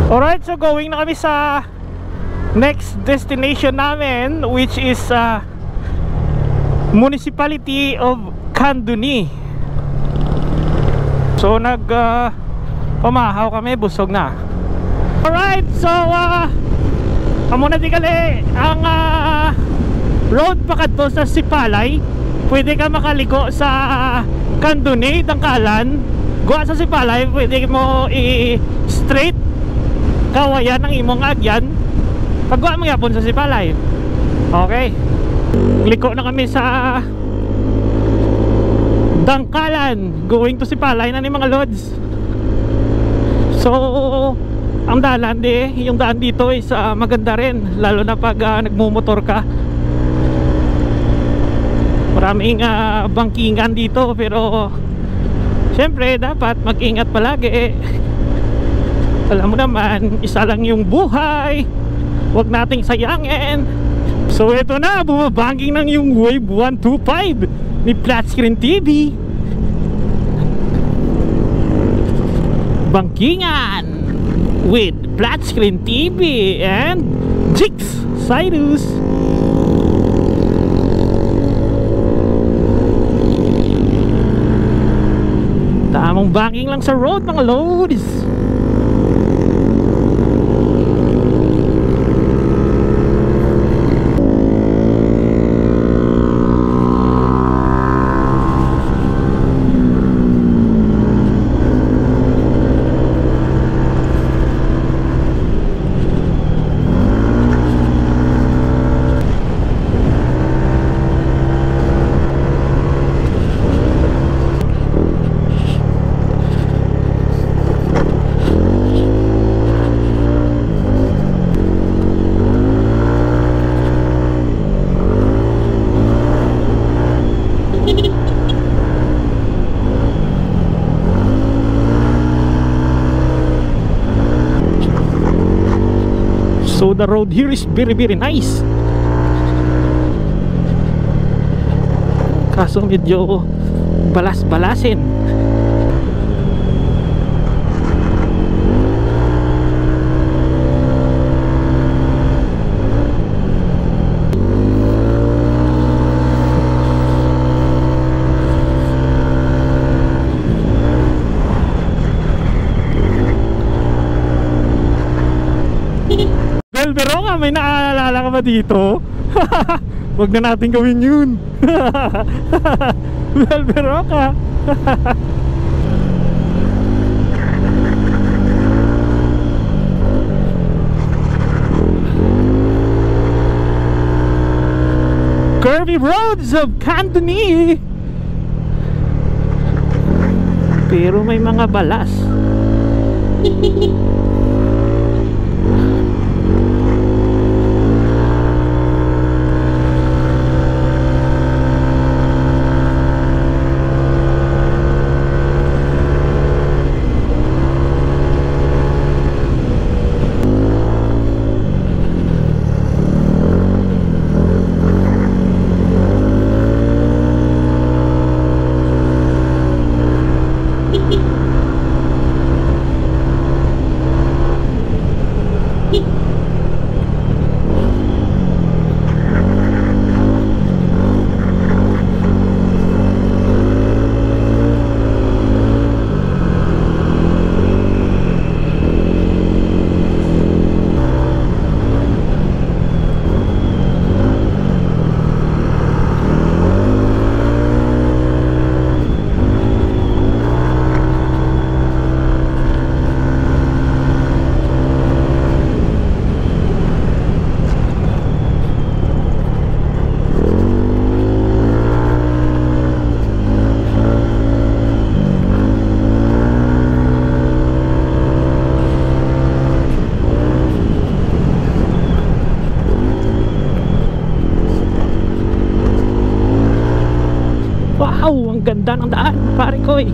Alright, so going na kami sa next destination namin, which is Municipality of Kanduni. So pumahaw kami, busog na. Alright, so amo na di kali ang road pa kadto sa Sipalay. Pwede ka makaligo sa Kanduni, Tangkalan. Guwa sa Sipalay, pwede mo i-straight kawayan ang imong agyan. Pagguwa mo yapon sa Sipalay. Okay, liko na kami sa Tangkalan, going to Sipalay na ni mga lods. So ang dalan yung daan dito is maganda rin, lalo na pag nagmumotor ka. Maraming bangkingan dito, pero syempre dapat mag-ingat palagi. Alam mo naman, isa lang yung buhay, huwag nating sayangin. So ito na, bumabangking ng yung Wave 125 ni Flat Screen TV. Bangkingan with Flat Screen TV and Jigs Cyrus. Tamang banking lang sa road mga loads. So the road here is very nice. Kaso medyo balas-balasin. Pero nga, may naaalala ka ba dito? Wag na natin gawin yun. Pero ka. Curvy roads of Kanduni. Pero may mga balas. Wow, ang ganda ng daan, pare ko eh.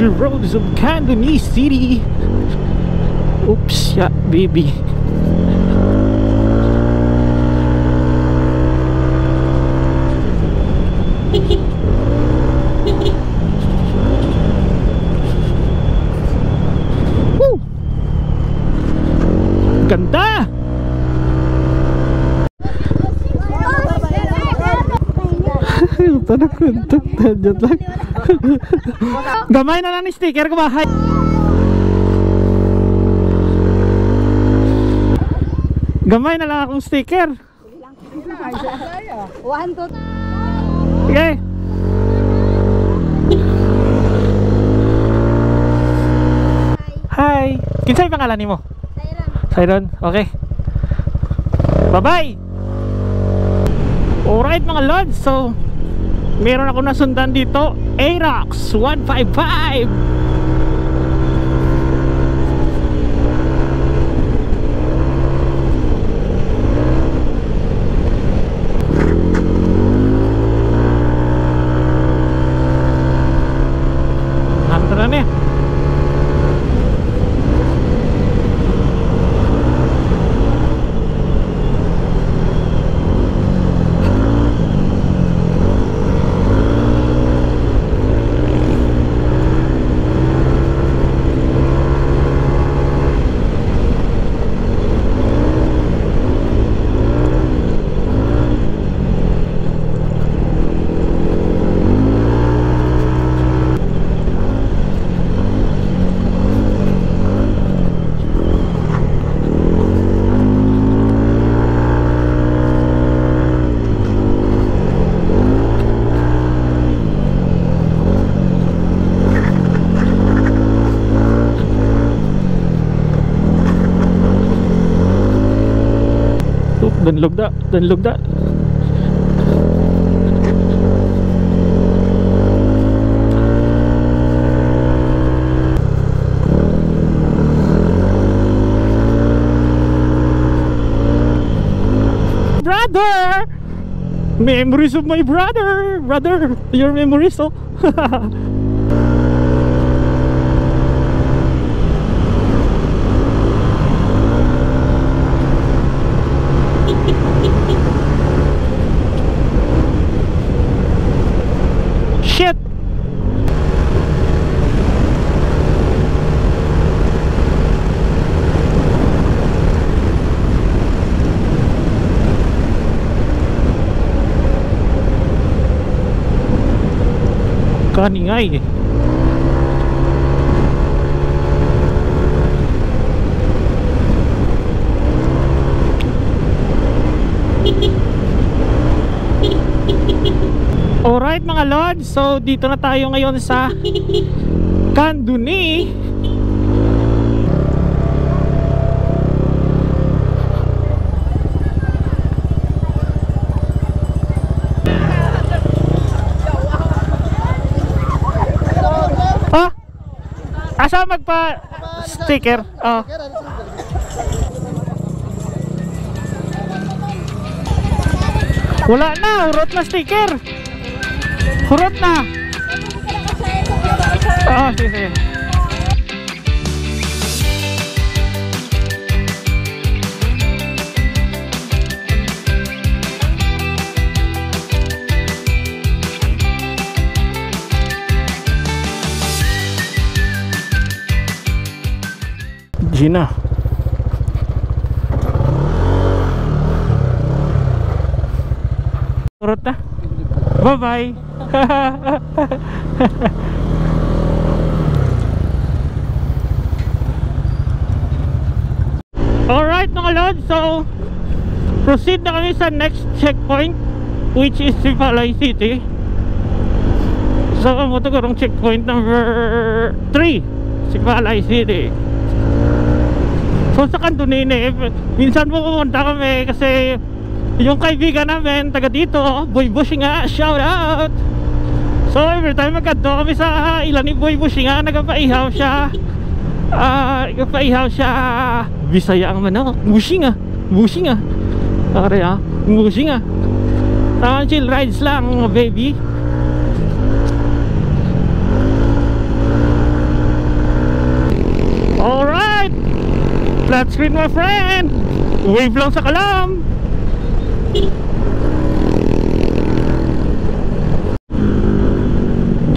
the roads of Cantonese City. Oops, yeah, baby. Woo! Ganda! Tanong kontak na dyan lang. Gamay na lang ni sticker ko ba? Gamay na lang akong sticker. 1, 2. Sige. Hi. Kinsay pangalan nimo? Siron. Okay. Bye-bye. Alright mga lods, so meron ako nasundan dito, Aerox 155. Antara nih. Danlog da. Brother! Memories of my brother! Brother! Your memories, oh! Shit! Kaningay eh. Alright mga lods, so dito na tayo ngayon sa Canduni. Ah? Asa magpa sticker? Oh. Wala na, urot na sticker. Hurot na. Oo, sige. Gina. Hurot na. Bye-bye. Alright mga lods, so proceed na kami sa next checkpoint, which is Sipalay City. So ito karong checkpoint number 3, Sipalay City. So sa Candunine, minsan mo pumunta kami kasi yung kaibigan namin taga dito, Boy Bushinga, shout out. So every time magkanto kami sa ilan ni Boy Bushinga, nagpaihaw siya. Nagpaihaw siya Bisaya ang manok, Bushinga, Bushinga. Pare Bushinga. Chill rides lang baby. Flat screen, my friend. Wave lang sa kalam.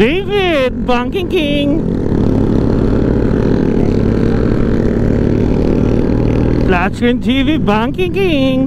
David, Banking King. Flat screen TV, Banking King.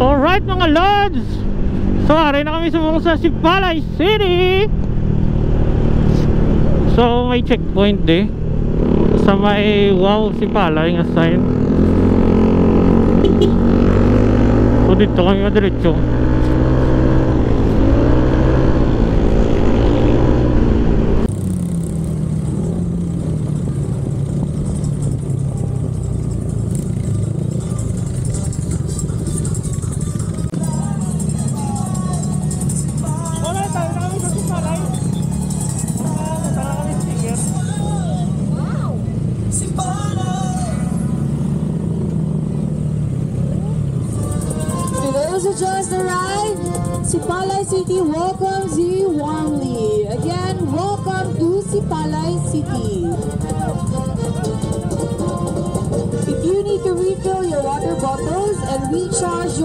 Alright mga lods, so aray na kami sumunod sa Sipalay City. So may checkpoint sa may wow Sipalay nga sign. So dito kami madiretso. Just arrived, Sipalay City welcomes you warmly. Again, welcome to Sipalay City. If you need to refill your water bottles and recharge